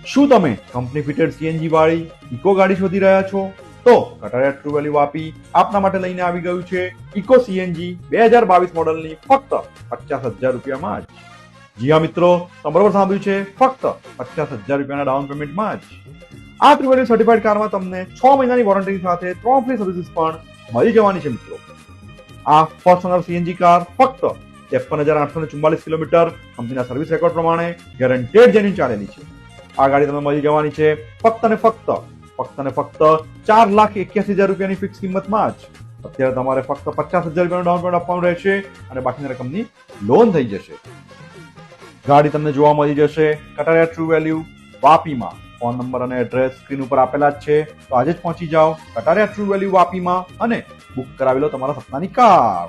શું તમે company fitted CNG વાળી ઇકો ગાડી શોધી રહ્યા છો? તો કટારિયા ટ્રુ વેલ્યુ વાપી આપના માટે લઈને આવી ગયું છે ઇકો સીએનજી 2022 મોડલની ફક્ત 50,000 રૂપિયામાં જ. જી હા મિત્રો, તમે બરોબર સાંભળ્યું છે, ફક્ત 50,000 રૂપિયાના ડાઉન પેમેન્ટમાં જ આ ટ્રુ વેલ્યુ સર્ટિફાઈડ કારમાં તમને 6 મહિનાની વોરંટી સાથે 3 ફ્રી સર્વિસીસ પણ મળી જવાની છે મિત્રો. આ ફર્સ્ટ ઓનર સીએનજી કાર ફક્ત 53,844 કિલોમીટર કંપનીના સર્વિસ રેકોર્ડ પ્રમાણે ગેરંટેડ જેન્યુઇન ચાલેલી છે. આ ગાડી તમને મળી જવાની છે ફક્ત ને ફક્ત 4,81,000 રૂપિયાની ફિક્સ કિંમતમાં જ. અત્યારે તમારે ફક્ત 50,000 રૂપિયાનું ડાઉન પેમેન્ટ આપવાનું રહેશે અને બાકીની રકમની લોન થઈ જશે. ગાડી તમને જોવા મળી જશે કટારિયા ટ્રુ વેલ્યુ વાપીમાં. ફોન નંબર અને એડ્રેસ સ્ક્રીન ઉપર આપેલા જ છે, તો આજે જ પહોંચી જાઓ કટારિયા ટ્રુ વેલ્યુ વાપીમાં અને બુક કરાવી લો તમારા સપનાની કાર.